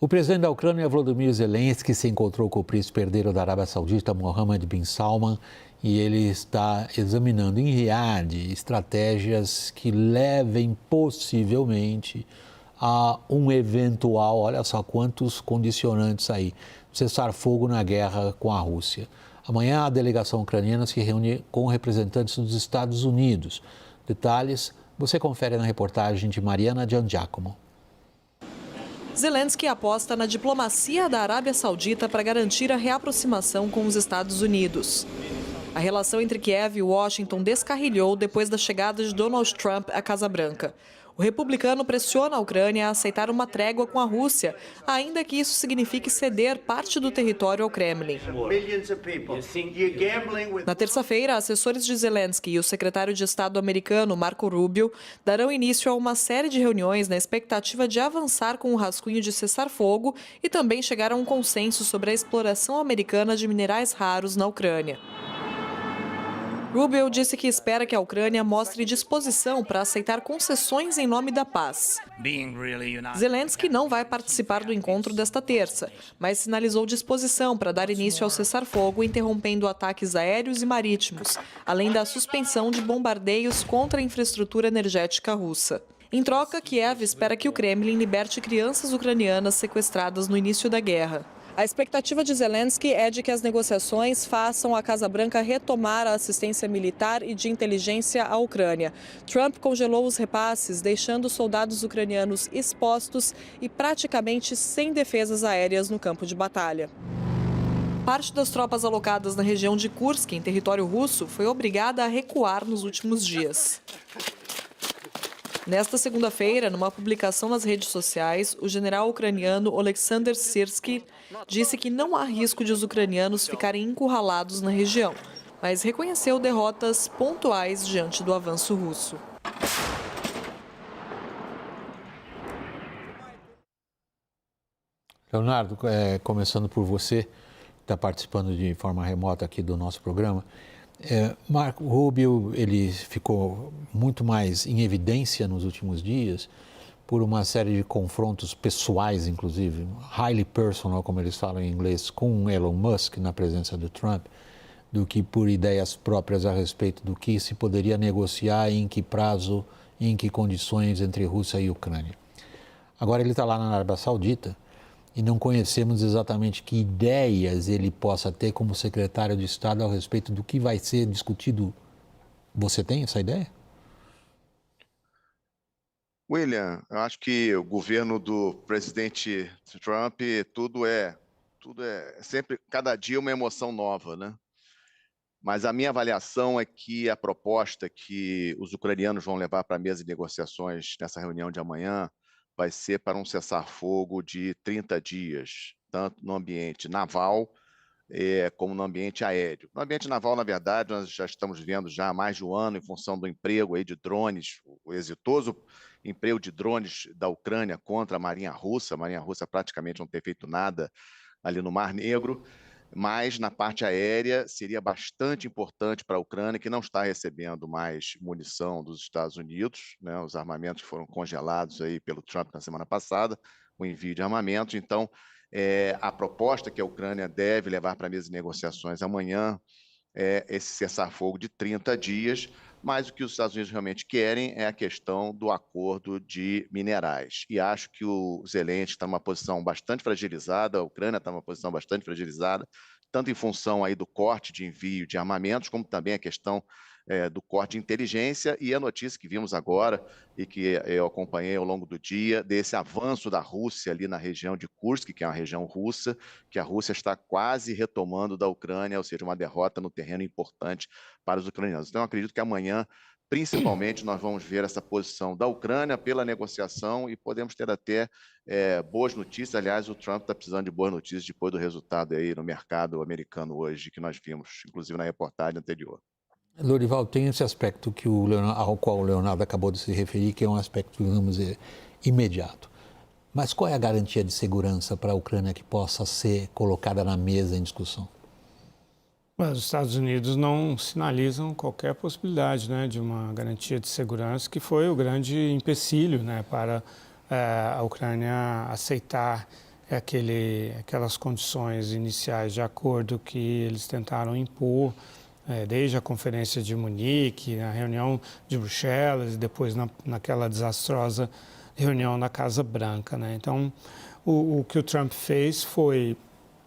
O presidente da Ucrânia, Volodymyr Zelensky, se encontrou com o príncipe herdeiro da Arábia Saudita, Mohammed bin Salman, e ele está examinando em Riad estratégias que levem possivelmente a um eventual, olha só quantos condicionantes aí, cessar-fogo na guerra com a Rússia. Amanhã a delegação ucraniana se reúne com representantes dos Estados Unidos. Detalhes você confere na reportagem de Mariana Giangiacomo. Zelensky aposta na diplomacia da Arábia Saudita para garantir a reaproximação com os Estados Unidos. A relação entre Kiev e Washington descarrilhou depois da chegada de Donald Trump à Casa Branca. O republicano pressiona a Ucrânia a aceitar uma trégua com a Rússia, ainda que isso signifique ceder parte do território ao Kremlin. Na terça-feira, assessores de Zelensky e o secretário de Estado americano, Marco Rubio, darão início a uma série de reuniões na expectativa de avançar com o rascunho de cessar-fogo e também chegar a um consenso sobre a exploração americana de minerais raros na Ucrânia. Rubio disse que espera que a Ucrânia mostre disposição para aceitar concessões em nome da paz. Zelensky não vai participar do encontro desta terça, mas sinalizou disposição para dar início ao cessar-fogo, interrompendo ataques aéreos e marítimos, além da suspensão de bombardeios contra a infraestrutura energética russa. Em troca, Kiev espera que o Kremlin liberte crianças ucranianas sequestradas no início da guerra. A expectativa de Zelensky é de que as negociações façam a Casa Branca retomar a assistência militar e de inteligência à Ucrânia. Trump congelou os repasses, deixando soldados ucranianos expostos e praticamente sem defesas aéreas no campo de batalha. Parte das tropas alocadas na região de Kursk, em território russo, foi obrigada a recuar nos últimos dias. Nesta segunda-feira, numa publicação nas redes sociais, o general ucraniano Oleksandr Syrskyi disse que não há risco de os ucranianos ficarem encurralados na região, mas reconheceu derrotas pontuais diante do avanço russo. Leonardo, começando por você, que está participando de forma remota aqui do nosso programa, Marco Rubio, ele ficou muito mais em evidência nos últimos dias por uma série de confrontos pessoais, inclusive, highly personal, como eles falam em inglês, com Elon Musk na presença do Trump, do que por ideias próprias a respeito do que se poderia negociar, em que prazo, em que condições entre Rússia e Ucrânia. Agora ele está lá na Arábia Saudita e não conhecemos exatamente que ideias ele possa ter como secretário de Estado a respeito do que vai ser discutido. Você tem essa ideia? William, eu acho que o governo do presidente Trump, tudo é sempre, cada dia uma emoção nova, né? Mas a minha avaliação é que a proposta que os ucranianos vão levar para a mesa de negociações nessa reunião de amanhã vai ser para um cessar-fogo de 30 dias, tanto no ambiente naval como no ambiente aéreo. No ambiente naval, na verdade, nós já estamos vendo já há mais de um ano, em função do emprego aí de drones, o exitoso emprego de drones da Ucrânia contra a Marinha Russa praticamente não ter feito nada ali no Mar Negro, mas na parte aérea seria bastante importante para a Ucrânia, que não está recebendo mais munição dos Estados Unidos, né? Os armamentos foram congelados aí pelo Trump na semana passada, o envio de armamentos. Então, a proposta que a Ucrânia deve levar para a mesa de negociações amanhã é esse cessar-fogo de 30 dias, mas o que os Estados Unidos realmente querem é a questão do acordo de minerais. E acho que o Zelensky está numa posição bastante fragilizada, a Ucrânia está numa posição bastante fragilizada, tanto em função aí do corte de envio de armamentos, como também a questão do corte de inteligência, e a notícia que vimos agora e que eu acompanhei ao longo do dia, desse avanço da Rússia ali na região de Kursk, que é uma região russa, que a Rússia está quase retomando da Ucrânia, ou seja, uma derrota no terreno importante para os ucranianos. Então, eu acredito que amanhã, principalmente, nós vamos ver essa posição da Ucrânia pela negociação e podemos ter até boas notícias. Aliás, o Trump está precisando de boas notícias depois do resultado aí no mercado americano hoje, que nós vimos, inclusive na reportagem anterior. Lorival, tem esse aspecto que ao qual o Leonardo acabou de se referir, que é um aspecto, vamos dizer, imediato. Mas qual é a garantia de segurança para a Ucrânia que possa ser colocada na mesa em discussão? Os Estados Unidos não sinalizam qualquer possibilidade, né, de uma garantia de segurança, que foi o grande empecilho, né, para a Ucrânia aceitar aquelas condições iniciais de acordo que eles tentaram impor, desde a Conferência de Munique, a reunião de Bruxelas e depois naquela desastrosa reunião na Casa Branca, né? Então, o que o Trump fez foi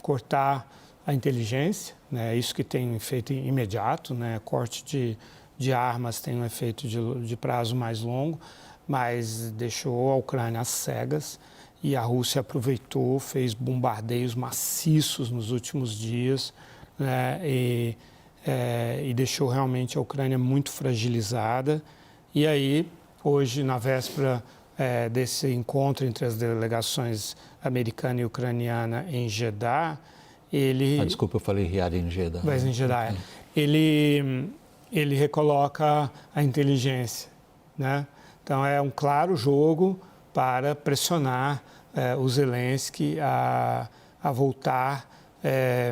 cortar a inteligência, né? Isso que tem efeito imediato, né? Corte de armas tem um efeito de prazo mais longo, mas deixou a Ucrânia às cegas e a Rússia aproveitou, fez bombardeios maciços nos últimos dias, né? E deixou realmente a Ucrânia muito fragilizada. E aí, hoje, na véspera desse encontro entre as delegações americana e ucraniana em Jeddah, ele... desculpa, eu falei Riad em Jeddah. Mas em Jeddah, ele recoloca a inteligência, né? Então, é um claro jogo para pressionar o Zelensky a voltar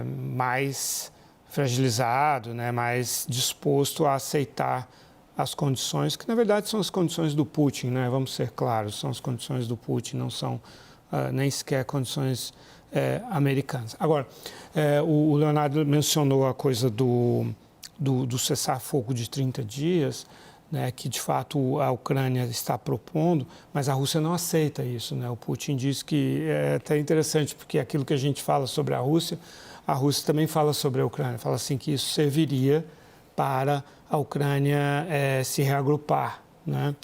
mais fragilizado, né? Mais disposto a aceitar as condições, que na verdade são as condições do Putin, né? Vamos ser claros, são as condições do Putin, não são nem sequer condições americanas. Agora, o Leonardo mencionou a coisa do cessar-fogo de 30 dias, né, que de fato a Ucrânia está propondo, mas a Rússia não aceita isso, né? O Putin diz que é até interessante, porque aquilo que a gente fala sobre a Rússia também fala sobre a Ucrânia, fala assim que isso serviria para a Ucrânia se reagrupar, né?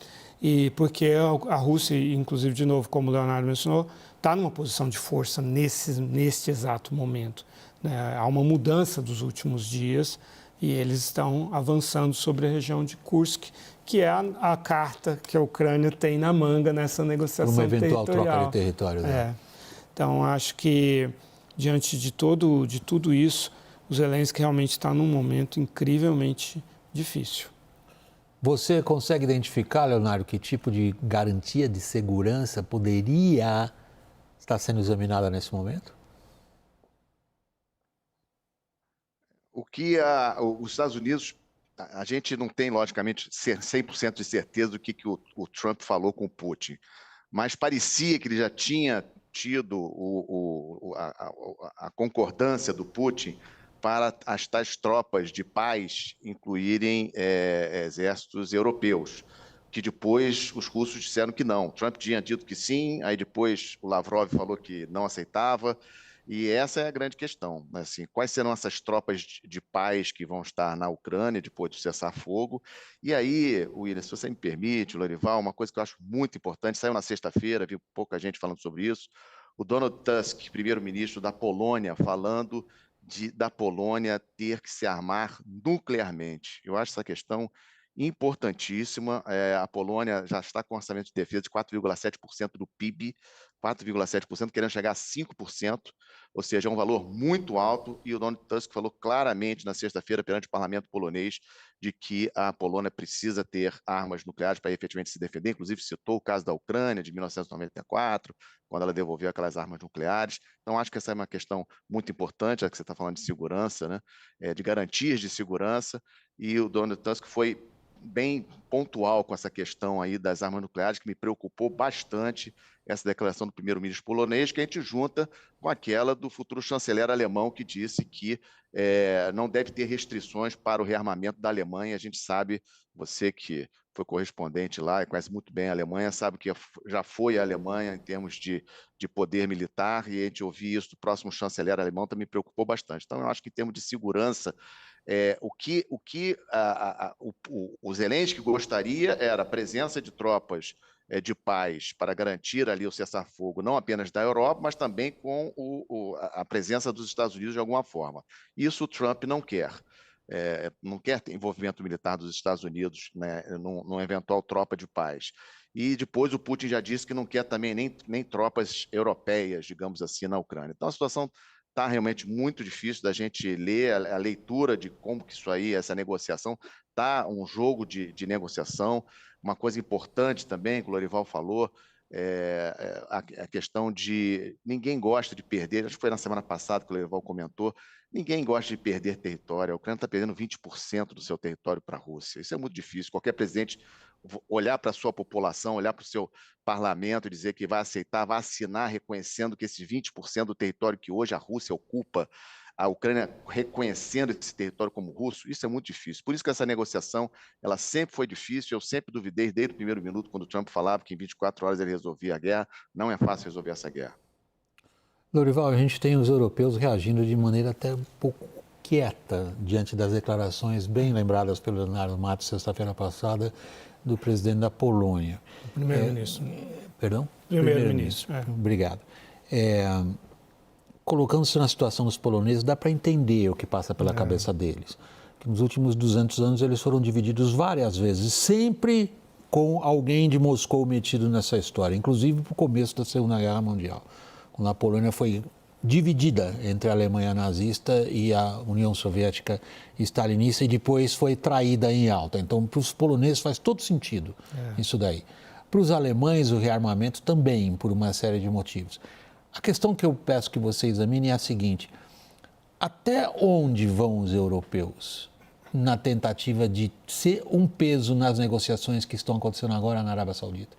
E porque a Rússia, inclusive, de novo, como o Leonardo mencionou, está numa posição de força neste exato momento, né? Há uma mudança dos últimos dias e eles estão avançando sobre a região de Kursk, que é a carta que a Ucrânia tem na manga nessa negociação territorial. Uma eventual troca de território. Né? Então, acho que, diante de tudo isso, o Zelensky realmente está num momento incrivelmente difícil. Você consegue identificar, Leonardo, que tipo de garantia de segurança poderia estar sendo examinada nesse momento? O que os Estados Unidos, a gente não tem, logicamente, 100% de certeza do que o Trump falou com o Putin, mas parecia que ele já tinha tido a concordância do Putin para as tais tropas de paz incluírem exércitos europeus, que depois os russos disseram que não. Trump tinha dito que sim, aí depois o Lavrov falou que não aceitava, e essa é a grande questão. Assim, quais serão essas tropas de paz que vão estar na Ucrânia depois do cessar-fogo? E aí, William, se você me permite, Lorival, uma coisa que eu acho muito importante, saiu na sexta-feira, vi pouca gente falando sobre isso, o Donald Tusk, primeiro-ministro da Polônia, falando da Polônia ter que se armar nuclearmente. Eu acho essa questão importantíssima. A Polônia já está com orçamento de defesa de 4,7% do PIB, 4,7%, querendo chegar a 5%, ou seja, é um valor muito alto, e o Donald Tusk falou claramente na sexta-feira perante o parlamento polonês de que a Polônia precisa ter armas nucleares para efetivamente se defender, inclusive citou o caso da Ucrânia de 1994, quando ela devolveu aquelas armas nucleares. Então, acho que essa é uma questão muito importante, já que você está falando de segurança, né? De garantias de segurança, e o Donald Tusk foi bem pontual com essa questão aí das armas nucleares, que me preocupou bastante, essa declaração do primeiro-ministro polonês, que a gente junta com aquela do futuro chanceler alemão, que disse que não deve ter restrições para o rearmamento da Alemanha. A gente sabe, você que foi correspondente lá e conhece muito bem a Alemanha, sabe que já foi a Alemanha em termos de poder militar, e a gente ouvir isso do próximo chanceler alemão também me preocupou bastante. Então, eu acho que em termos de segurança, o Zelensky gostaria era a presença de tropas de paz para garantir ali o cessar-fogo, não apenas da Europa, mas também com a presença dos Estados Unidos de alguma forma. Isso o Trump não quer. Não quer ter envolvimento militar dos Estados Unidos, né, numa eventual tropa de paz. E depois o Putin já disse que não quer também nem tropas europeias, digamos assim, na Ucrânia. Então a situação está realmente muito difícil da gente ler a leitura de como que isso aí, essa negociação, está um jogo de negociação. Uma coisa importante também, que o Lorival falou, a questão de ninguém gosta de perder, acho que foi na semana passada que o Leval comentou, ninguém gosta de perder território. A Ucrânia está perdendo 20% do seu território para a Rússia. Isso é muito difícil. Qualquer presidente olhar para a sua população, olhar para o seu parlamento e dizer que vai aceitar, vai assinar reconhecendo que esses 20% do território que hoje a Rússia ocupa, a Ucrânia reconhecendo esse território como russo, isso é muito difícil. Por isso que essa negociação, ela sempre foi difícil, eu sempre duvidei desde o primeiro minuto, quando o Trump falava que em 24 horas ele resolvia a guerra. Não é fácil resolver essa guerra. Lourival, a gente tem os europeus reagindo de maneira até um pouco quieta diante das declarações bem lembradas pelo Leonardo Matos sexta-feira passada do presidente da Polônia. Primeiro-ministro. Perdão? Primeiro-ministro. Obrigado. Colocando-se na situação dos poloneses, dá para entender o que passa pela cabeça deles. Que nos últimos 200 anos eles foram divididos várias vezes, sempre com alguém de Moscou metido nessa história, inclusive no começo da Segunda Guerra Mundial, quando a Polônia foi dividida entre a Alemanha nazista e a União Soviética stalinista e depois foi traída em alta. Então, para os poloneses faz todo sentido isso daí. Para os alemães, o rearmamento também, por uma série de motivos. A questão que eu peço que você examine é a seguinte: até onde vão os europeus na tentativa de ser um peso nas negociações que estão acontecendo agora na Arábia Saudita?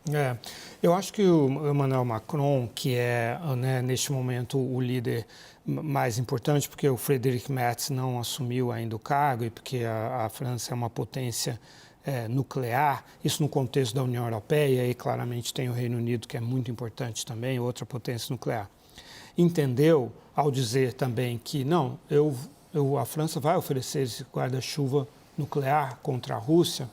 Eu acho que o Emmanuel Macron, que é, neste momento, o líder mais importante, porque o Friedrich Merz não assumiu ainda o cargo e porque a França é uma potência nuclear, isso no contexto da União Europeia, e claramente tem o Reino Unido, que é muito importante também, outra potência nuclear. Entendeu, ao dizer também que, não, a França vai oferecer esse guarda-chuva nuclear contra a Rússia,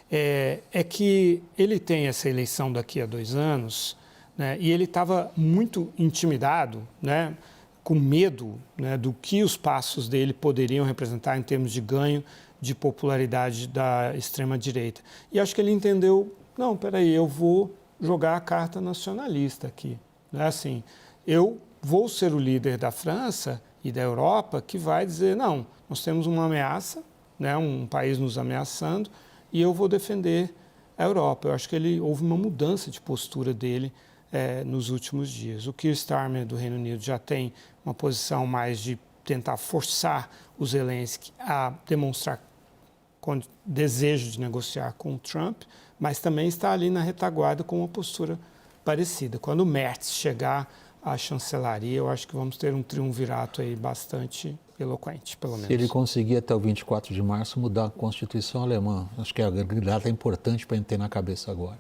é que ele tem essa eleição daqui a 2 anos, né, e ele estava muito intimidado, né, com medo, né, do que os passos dele poderiam representar em termos de ganho de popularidade da extrema-direita. E acho que ele entendeu, não, peraí, eu vou jogar a carta nacionalista aqui. Não é assim, eu vou ser o líder da França e da Europa que vai dizer, não, nós temos uma ameaça, né, um país nos ameaçando, e eu vou defender a Europa. Eu acho que houve uma mudança de postura dele nos últimos dias. O Keir Starmer do Reino Unido já tem uma posição mais de tentar forçar o Zelensky a demonstrar com desejo de negociar com o Trump, mas também está ali na retaguarda com uma postura parecida. Quando o Merz chegar à chancelaria, eu acho que vamos ter um triunvirato aí bastante eloquente, pelo menos. Se ele conseguir até o 24 de março mudar a Constituição alemã, acho que a data é importante para a gente ter na cabeça agora.